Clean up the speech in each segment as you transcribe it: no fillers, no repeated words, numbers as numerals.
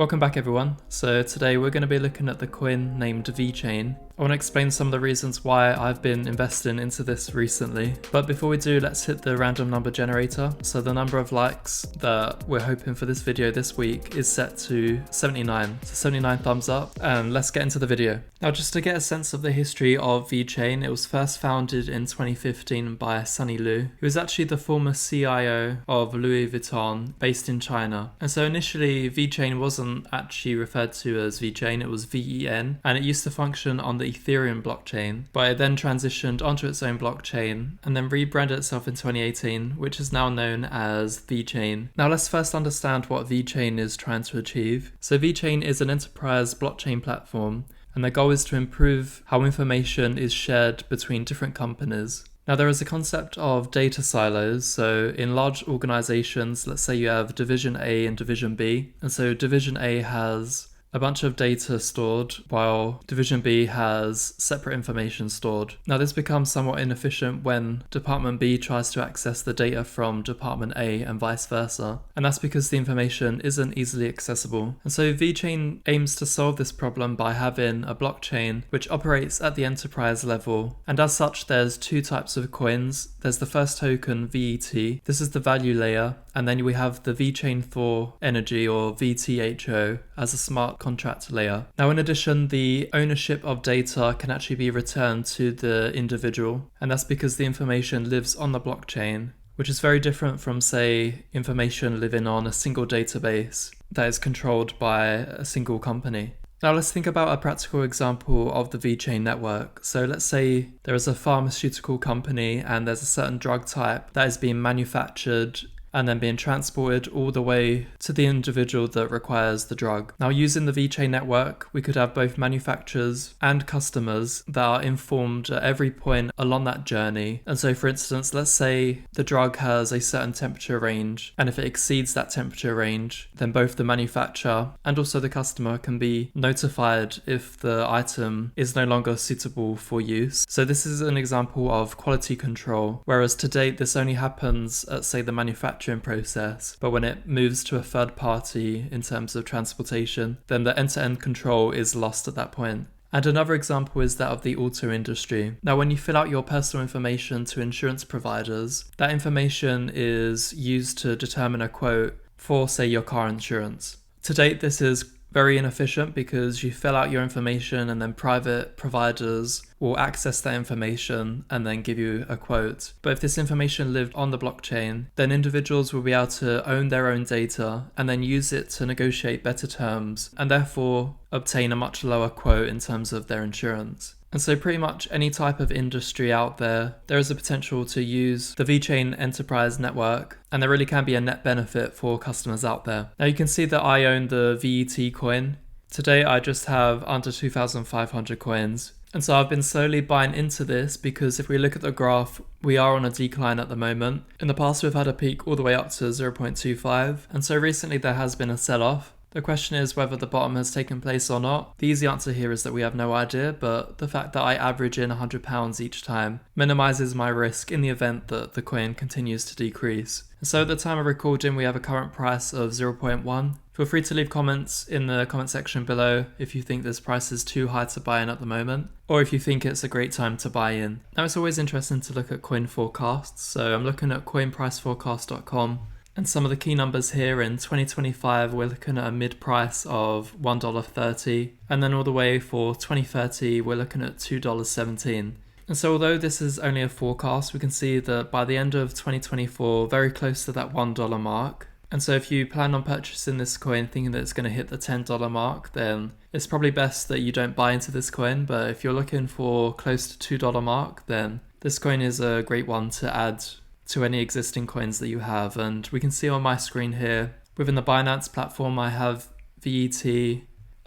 Welcome back everyone. So today we're going to be looking at the coin named VeChain. I want to explain some of the reasons why I've been investing into this recently. But before we do, let's hit the random number generator. So the number of likes that we're hoping for this video this week is set to 79. So 79 thumbs up, and let's get into the video. Now just to get a sense of the history of VeChain, it was first founded in 2015 by Sunny Lu, who was actually the former CIO of Louis Vuitton based in China. And so initially VeChain wasn't actually referred to as VeChain, it was VEN, and it used to function on the Ethereum blockchain, but it then transitioned onto its own blockchain and then rebranded itself in 2018, which is now known as VeChain. Now let's first understand what VeChain is trying to achieve. So VeChain is an enterprise blockchain platform, and the goal is to improve how information is shared between different companies. Now there is a concept of data silos. So in large organizations, let's say you have Division A and Division B, and so Division A has a bunch of data stored while Division B has separate information stored. Now this becomes somewhat inefficient when Department B tries to access the data from Department A and vice versa, and that's because the information isn't easily accessible. And so VeChain aims to solve this problem by having a blockchain which operates at the enterprise level, and as such there's two types of coins. There's the first token, VET, this is the value layer, and then we have the VeChain Thor Energy or VTHO as a smart contract layer. Now in addition, the ownership of data can actually be returned to the individual, and that's because the information lives on the blockchain, which is very different from, say, information living on a single database that is controlled by a single company. Now let's think about a practical example of the VeChain network. So let's say there is a pharmaceutical company and there's a certain drug type that is being manufactured and then being transported all the way to the individual that requires the drug. Now using the VeChain network, we could have both manufacturers and customers that are informed at every point along that journey. And so for instance, let's say the drug has a certain temperature range, and if it exceeds that temperature range, then both the manufacturer and also the customer can be notified if the item is no longer suitable for use. So this is an example of quality control, whereas to date this only happens at, say, the manufacturing process, but when it moves to a third party in terms of transportation, then the end-to-end control is lost at that point. And another example is that of the auto industry. Now when you fill out your personal information to insurance providers, that information is used to determine a quote for, say, your car insurance. To date this is very inefficient because you fill out your information and then private providers will access that information and then give you a quote. But if this information lived on the blockchain, then individuals will be able to own their own data and then use it to negotiate better terms and therefore obtain a much lower quote in terms of their insurance. And so pretty much any type of industry out there, there is a potential to use the VeChain enterprise network, and there really can be a net benefit for customers out there. Now you can see that I own the VET coin. Today I just have under 2,500 coins. And so I've been slowly buying into this because if we look at the graph, we are on a decline at the moment. In the past we've had a peak all the way up to 0.25, and so recently there has been a sell-off. The question is whether the bottom has taken place or not. The easy answer here is that we have no idea, but the fact that I average in £100 each time minimizes my risk in the event that the coin continues to decrease. And so at the time of recording, we have a current price of 0.1. Feel free to leave comments in the comment section below if you think this price is too high to buy in at the moment, or if you think it's a great time to buy in. Now it's always interesting to look at coin forecasts, so I'm looking at coinpriceforecast.com. And some of the key numbers here in 2025, we're looking at a mid price of $1.30. And then all the way for 2030, we're looking at $2.17. And so although this is only a forecast, we can see that by the end of 2024, very close to that $1 mark. And so if you plan on purchasing this coin thinking that it's going to hit the $10 mark, then it's probably best that you don't buy into this coin. But if you're looking for close to $2 mark, then this coin is a great one to add to any existing coins that you have. And we can see on my screen here, within the Binance platform, I have VET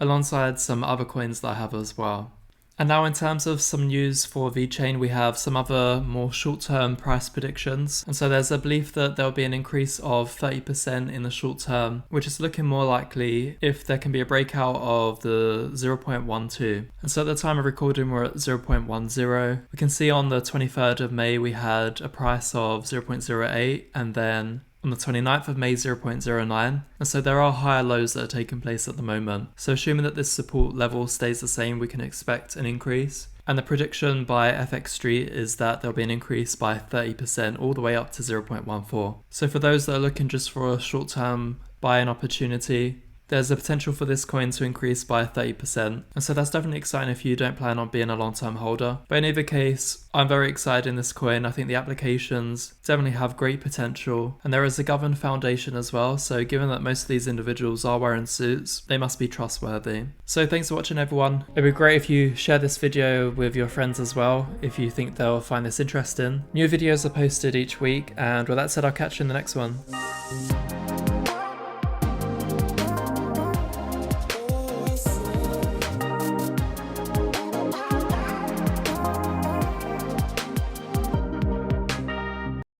alongside some other coins that I have as well. And now in terms of some news for VeChain, we have some other more short-term price predictions. And so there's a belief that there'll be an increase of 30% in the short term, which is looking more likely if there can be a breakout of the 0.12. And so at the time of recording, we're at 0.10. We can see on the 23rd of May, we had a price of 0.08, and then on the 29th of May 0.09, and so there are higher lows that are taking place at the moment. So assuming that this support level stays the same, we can expect an increase. And the prediction by FX Street is that there'll be an increase by 30% all the way up to 0.14. So for those that are looking just for a short-term buy-in opportunity, there's a potential for this coin to increase by 30%. And so that's definitely exciting if you don't plan on being a long-term holder. But in either case, I'm very excited in this coin. I think the applications definitely have great potential. And there is a governed foundation as well. So given that most of these individuals are wearing suits, they must be trustworthy. So thanks for watching, everyone. It'd be great if you share this video with your friends as well, if you think they'll find this interesting. New videos are posted each week. And with that said, I'll catch you in the next one.